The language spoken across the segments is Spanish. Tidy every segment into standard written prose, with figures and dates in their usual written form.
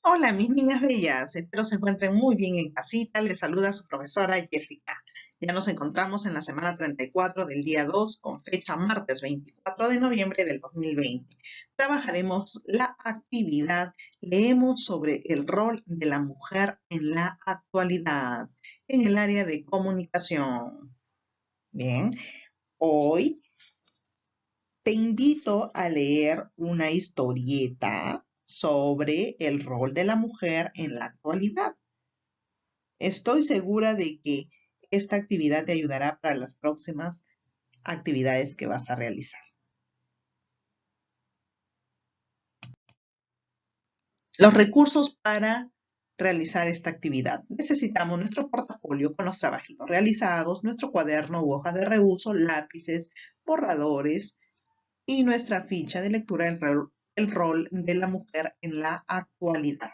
Hola, mis niñas bellas. Espero se encuentren muy bien en casita. Les saluda su profesora Jessica. Ya nos encontramos en la semana 34 del día 2 con fecha martes 24 de noviembre del 2020. Trabajaremos la actividad. Leemos sobre el rol de la mujer en la actualidad en el área de comunicación. Bien, hoy te invito a leer una historieta sobre el rol de la mujer en la actualidad. Estoy segura de que esta actividad te ayudará para las próximas actividades que vas a realizar. Los recursos para realizar esta actividad. Necesitamos nuestro portafolio con los trabajitos realizados, nuestro cuaderno u hoja de reuso, lápices, borradores y nuestra ficha de lectura del rol de la mujer en la actualidad.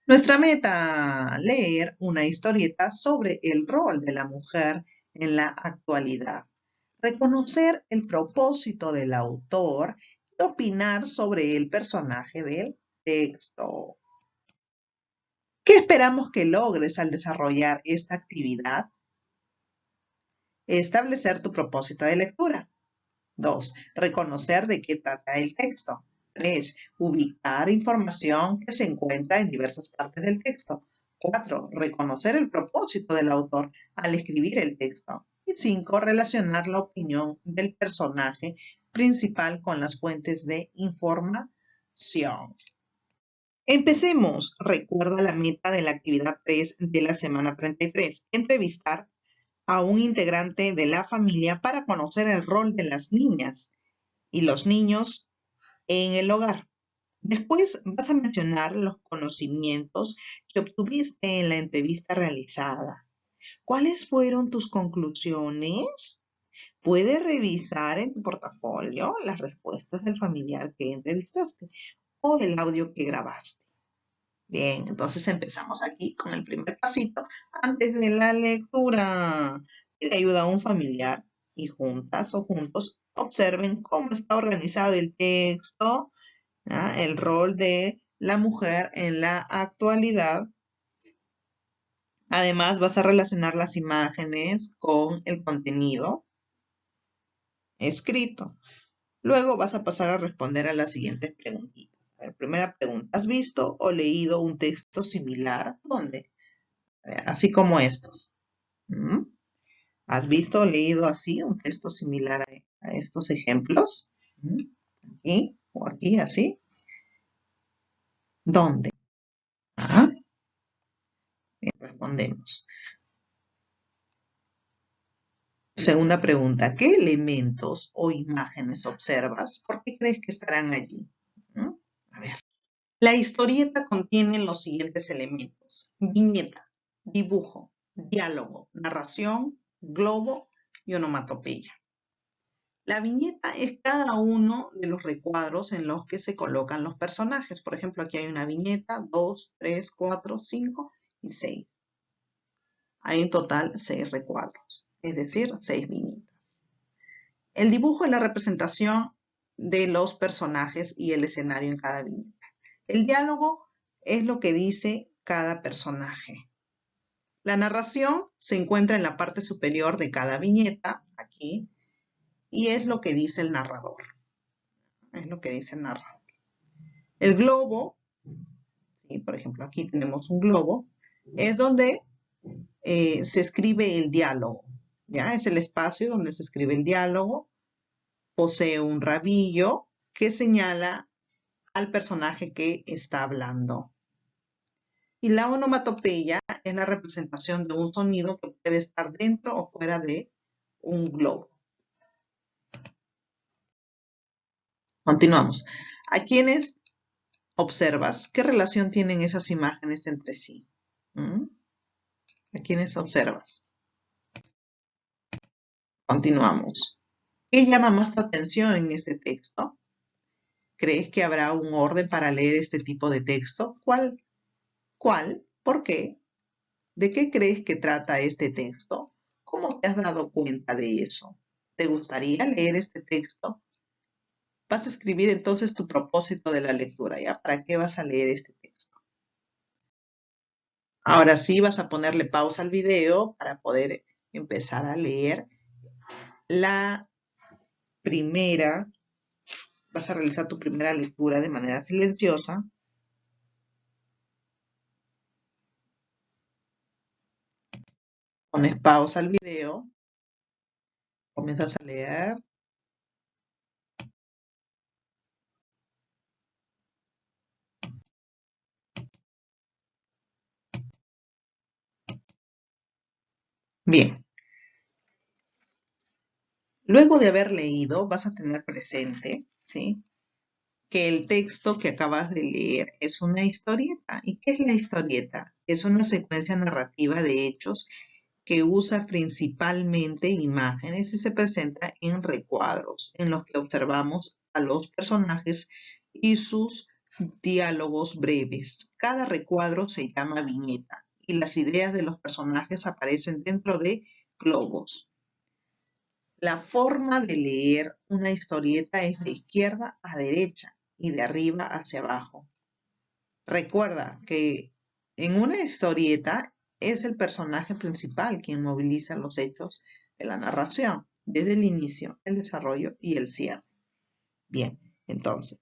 Nuestra meta, leer una historieta sobre el rol de la mujer en la actualidad, reconocer el propósito del autor y opinar sobre el personaje del texto. ¿Qué esperamos que logres al desarrollar esta actividad? Establecer tu propósito de lectura. 2. Reconocer de qué trata el texto. 3. Ubicar información que se encuentra en diversas partes del texto. 4. Reconocer el propósito del autor al escribir el texto. Y 5. Relacionar la opinión del personaje principal con las fuentes de información. Empecemos. Recuerda la meta de la actividad 3 de la semana 33. Entrevistar a un integrante de la familia para conocer el rol de las niñas y los niños en el hogar. Después vas a mencionar los conocimientos que obtuviste en la entrevista realizada. ¿Cuáles fueron tus conclusiones? Puedes revisar en tu portafolio las respuestas del familiar que entrevistaste o el audio que grabaste. Bien, entonces empezamos aquí con el primer pasito antes de la lectura. Pide ayuda a un familiar y juntas o juntos observen cómo está organizado el texto, el rol de la mujer en la actualidad. Además, vas a relacionar las imágenes con el contenido escrito. Luego vas a pasar a responder a las siguientes preguntitas. A ver, primera pregunta, ¿has visto o leído un texto similar? ¿Dónde? Así como estos. ¿Mm? ¿Has visto o leído así un texto similar a estos ejemplos? ¿Mm? Aquí o aquí, así. ¿Dónde? Ah, bien, respondemos. Segunda pregunta, ¿qué elementos o imágenes observas? ¿Por qué crees que estarán allí? ¿Mm? A ver. La historieta contiene los siguientes elementos: viñeta, dibujo, diálogo, narración, globo y onomatopeya. La viñeta es cada uno de los recuadros en los que se colocan los personajes. Por ejemplo, aquí hay una viñeta, 2, 3, 4, 5 y 6. Hay en total 6 recuadros, es decir, 6 viñetas. El dibujo es la representación de los personajes y el escenario en cada viñeta. El diálogo es lo que dice cada personaje. La narración se encuentra en la parte superior de cada viñeta, aquí, y es lo que dice el narrador. Es lo que dice el narrador. El globo, ¿sí? Por ejemplo, aquí tenemos un globo, es donde se escribe el diálogo. ¿Ya? Es el espacio donde se escribe el diálogo. Posee un rabillo que señala al personaje que está hablando. Y la onomatopeya es la representación de un sonido que puede estar dentro o fuera de un globo. Continuamos. ¿A quiénes observas? ¿Qué relación tienen esas imágenes entre sí? ¿A quiénes observas? Continuamos. ¿Qué llama más tu atención en este texto? ¿Crees que habrá un orden para leer este tipo de texto? ¿Cuál? ¿Cuál? ¿Por qué? ¿De qué crees que trata este texto? ¿Cómo te has dado cuenta de eso? ¿Te gustaría leer este texto? Vas a escribir entonces tu propósito de la lectura, ¿ya? ¿Para qué vas a leer este texto? Ahora sí vas a ponerle pausa al video para poder empezar a leer la primera, vas a realizar tu primera lectura de manera silenciosa. Pones pausa al video, comienzas a leer. Bien. Luego de haber leído, vas a tener presente, ¿sí?, que el texto que acabas de leer es una historieta. ¿Y qué es la historieta? Es una secuencia narrativa de hechos que usa principalmente imágenes y se presenta en recuadros, en los que observamos a los personajes y sus diálogos breves. Cada recuadro se llama viñeta y las ideas de los personajes aparecen dentro de globos. La forma de leer una historieta es de izquierda a derecha y de arriba hacia abajo. Recuerda que en una historieta es el personaje principal quien moviliza los hechos de la narración, desde el inicio, el desarrollo y el cierre. Bien, entonces,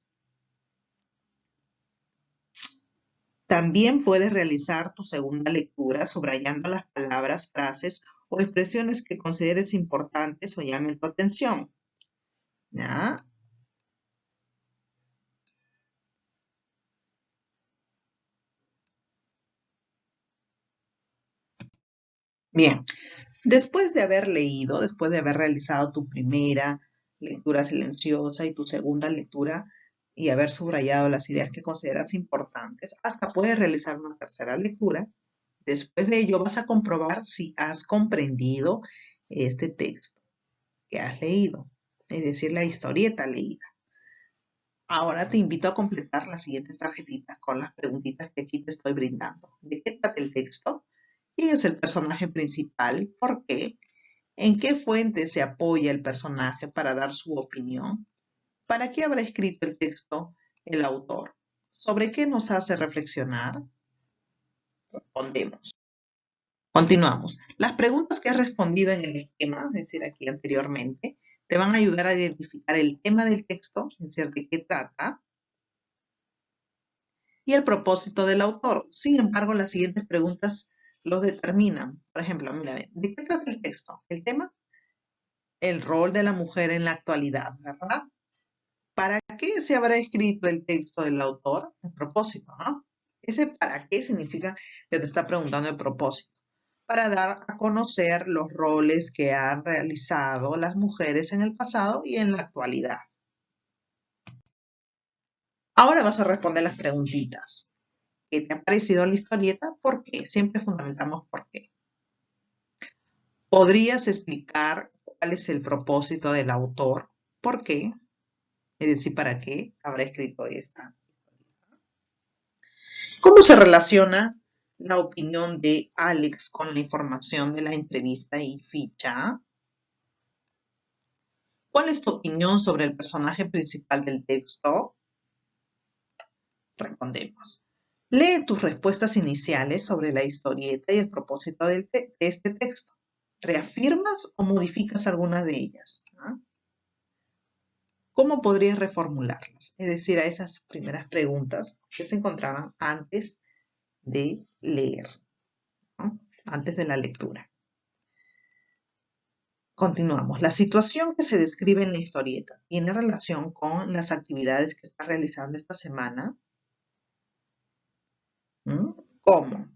también puedes realizar tu segunda lectura subrayando las palabras, frases o expresiones que consideres importantes o llamen tu atención. ¿Ya? Bien, después de haber leído, después de haber realizado tu primera lectura silenciosa y tu segunda lectura y haber subrayado las ideas que consideras importantes, hasta puedes realizar una tercera lectura. Después de ello vas a comprobar si has comprendido este texto que has leído, es decir, la historieta leída. Ahora te invito a completar las siguientes tarjetitas con las preguntitas que aquí te estoy brindando. ¿De qué trata el texto? ¿Quién es el personaje principal? ¿Por qué? ¿En qué fuente se apoya el personaje para dar su opinión? ¿Para qué habrá escrito el texto el autor? ¿Sobre qué nos hace reflexionar? Respondemos. Continuamos. Las preguntas que has respondido en el esquema, es decir, aquí anteriormente, te van a ayudar a identificar el tema del texto, es decir, de qué trata, y el propósito del autor. Sin embargo, las siguientes preguntas los determinan. Por ejemplo, mira, ¿de qué trata el texto? El tema, el rol de la mujer en la actualidad, ¿verdad? ¿Para qué se habrá escrito el texto del autor? El propósito, ¿no? Ese para qué significa que te está preguntando el propósito. Para dar a conocer los roles que han realizado las mujeres en el pasado y en la actualidad. Ahora vas a responder las preguntitas. ¿Qué te ha parecido la historieta? ¿Por qué? Siempre fundamentamos por qué. ¿Podrías explicar cuál es el propósito del autor? ¿Por qué? Es decir, ¿para qué habrá escrito esta? ¿Cómo se relaciona la opinión de Alex con la información de la entrevista y ficha? ¿Cuál es tu opinión sobre el personaje principal del texto? Respondemos. Lee tus respuestas iniciales sobre la historieta y el propósito de este texto. ¿Reafirmas o modificas algunas de ellas? ¿Ah? ¿Cómo podrías reformularlas? Es decir, a esas primeras preguntas que se encontraban antes de leer, ¿no? Antes de la lectura. Continuamos. La situación que se describe en la historieta tiene relación con las actividades que está realizando esta semana. ¿Cómo?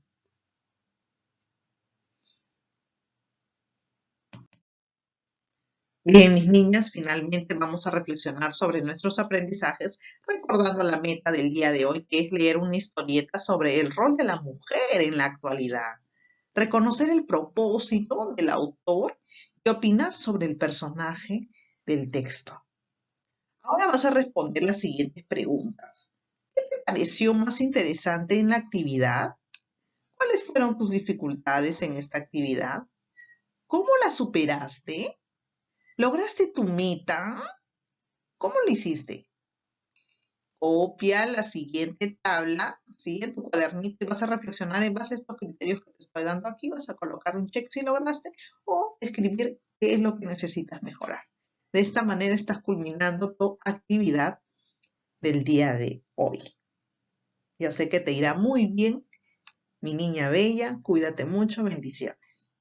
Bien, mis niñas, finalmente vamos a reflexionar sobre nuestros aprendizajes, recordando la meta del día de hoy, que es leer una historieta sobre el rol de la mujer en la actualidad, reconocer el propósito del autor y opinar sobre el personaje del texto. Ahora vas a responder las siguientes preguntas. ¿Qué te pareció más interesante en la actividad? ¿Cuáles fueron tus dificultades en esta actividad? ¿Cómo la superaste? ¿Lograste tu meta? ¿Cómo lo hiciste? copia la siguiente tabla, ¿sí? En tu cuadernito y vas a reflexionar en base a estos criterios que te estoy dando aquí. Vas a colocar un check si lograste o escribir qué es lo que necesitas mejorar. De esta manera estás culminando tu actividad del día de hoy. Yo sé que te irá muy bien, mi niña bella. Cuídate mucho. Bendiciones.